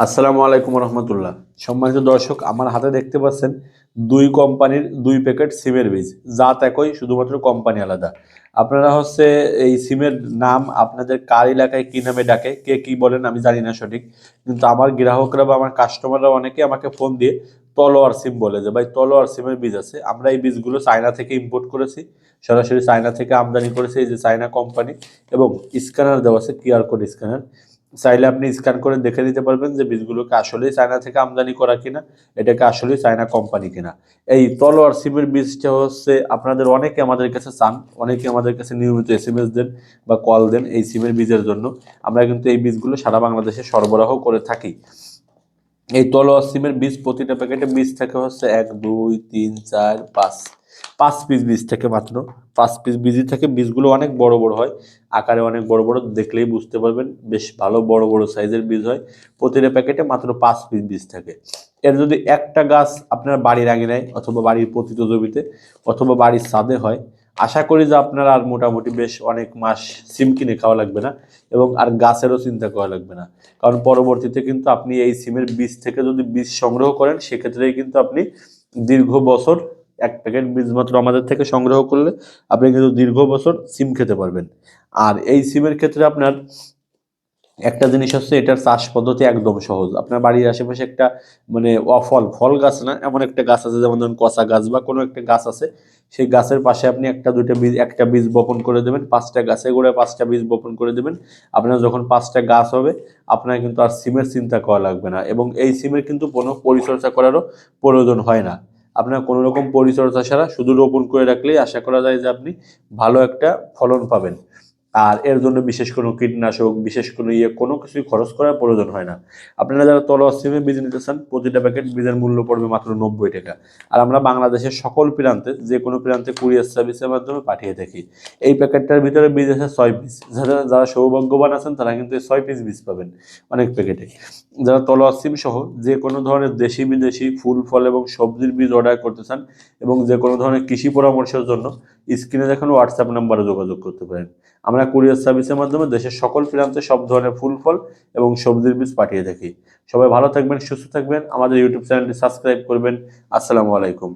আসসালামু আলাইকুম রহমতুল্লাহ। সম্মানিত দর্শক, আমার হাতে দেখতে পাচ্ছেন দুই কোম্পানির দুই প্যাকেট সিমের বীজ। জাত একই, শুধুমাত্র কোম্পানি আলাদা। আপনারা এই সিমের নাম আপনাদের কার এলাকায় কি নামে ডাকে, কে কি বলেন আমি জানি না সঠিক, কিন্তু আমার গ্রাহকরা বা আমার কাস্টমাররা অনেকে আমাকে ফোন দিয়ে তলোয়ার সিম বলে, যে ভাই তলোয়ার সিমের বীজ আছে। আমরা এই বীজগুলো চায়না থেকে ইম্পোর্ট করেছি, সরাসরি চায়না থেকে আমদানি করেছি। এই যে চায়না কোম্পানি, এবং স্ক্যানার দেওয়া আছে, কিউআর কোড স্ক্যানার। চাইলে আপনি স্ক্যান করে দেখে নিতে পারবেন যে বীজগুলোকে আসলেই চায়না থেকে আমদানি করা কিনা, এটাকে আসলেই চায়না কোম্পানি কিনা। এই তলোয়ার সিমের বীজটা আপনাদের অনেকে আমাদের কাছে চান, অনেকে আমাদের কাছে নিয়মিত এসএমএস দেন বা কল দেন এই সিমের বীজের জন্য। আমরা কিন্তু এই বীজগুলো সারা বাংলাদেশে সরবরাহ করে থাকি। এই তলোয়ার সিমের বীজ প্রতিটা প্যাকেটে বীজ থাকে 1 2 3 4 5 5 পিস বীজ থেকে, মাত্র 5 পিস বীজই থাকে। বীজগুলো অনেক বড় বড় হয়, আকারে অনেক বড় বড়, দেখলেই বুঝতে পারবেন বেশ ভালো বড় বড় সাইজের বীজ হয়। প্রতিটা প্যাকেটে মাত্র 5 পিস বীজ থাকে। এর যদি একটা গাছ আপনার বাড়ির আঙিনায় অথবা বাড়ির পতিত জমিতে অথবা বাড়ির ছাদে হয়, আশা করি যে আপনার আর মোটামুটি বেশ অনেক মাস সিম কিনে খাওয়া লাগবে না, এবং আর গাছেরও চিন্তা করা লাগবে না। কারণ পরবর্তীতে কিন্তু আপনি এই সিমের বীজ থেকে যদি বীজ সংগ্রহ করেন, সেক্ষেত্রেই কিন্তু আপনি দীর্ঘ বছর, এক প্যাকেট বীজ মাত্র আমাদের থেকে সংগ্রহ করলে আপনি কিন্তু দীর্ঘ বছর সিম খেতে পারবেন। আর এই সিমের ক্ষেত্রে আপনার একটা জিনিস এটার চাষ পদ্ধতি একদম সহজ। আপনার বাড়ির আশেপাশে একটা, মানে অফল ফল গাছ না, এমন একটা গাছ আছে, যেমন ধরুন কচা গাছ বা কোনো একটা গাছ আছে, সেই গাছের পাশে আপনি একটা দুইটা বীজ, একটা বীজ বপন করে দেবেন। 5টা গাছে করে 5টা বীজ বপন করে দেবেন। আপনার যখন 5টা গাছ হবে, আপনার কিন্তু আর সিমের চিন্তা করা লাগবে না, এবং এই সিমের কিন্তু কোনো পরিচর্যা করারও প্রয়োজন হয় না। আপনার কোনো রকম পরিচর্যা ছাড়া শুধু রোপণ করে রাখলেই আশা করা যায় যে আপনি ভালো একটা ফলন পাবেন। আর এর জন্য বিশেষ কোনো কীটনাশক, বিশেষ কোনো কোনো কিছুই খরচ করার প্রয়োজন হয় না। আপনারা যারা তলোয়ার সিমের বীজ নিতে চান, প্রতিটা প্যাকেট বীজের মূল্য পড়বে মাত্র 90 টাকা। আর আমরা বাংলাদেশের সকল প্রান্তে, যে কোনো প্রান্তে কুরিয়ার সার্ভিসের মাধ্যমে পাঠিয়ে থাকি। এই প্যাকেটটার ভিতরে বীজ আছে 6 পিস। যারা যারা সৌভাগ্যবান আছেন তারা কিন্তু এই 6 পিস বীজ পাবেন অনেক প্যাকেটে। যারা তলোয়ার সিম সহ যে কোনো ধরনের দেশি বিদেশি ফুল ফল এবং সবজির বীজ অর্ডার করতে চান, এবং যে কোনো ধরনের কৃষি পরামর্শের জন্য স্ক্রিনে দেখানো হোয়াটসঅ্যাপ নাম্বারে যোগাযোগ করতে পারেন। আমরা কুরিয়ার সার্ভিসের মাধ্যমে দেশের সকল প্রান্তে সব ধরনের ফুল ফল এবং সবজির বীজ পাঠিয়ে থাকি। সবাই ভালো থাকবেন, সুস্থ থাকবেন, আমাদের ইউটিউব চ্যানেলটি সাবস্ক্রাইব করবেন। আসসালামু আলাইকুম।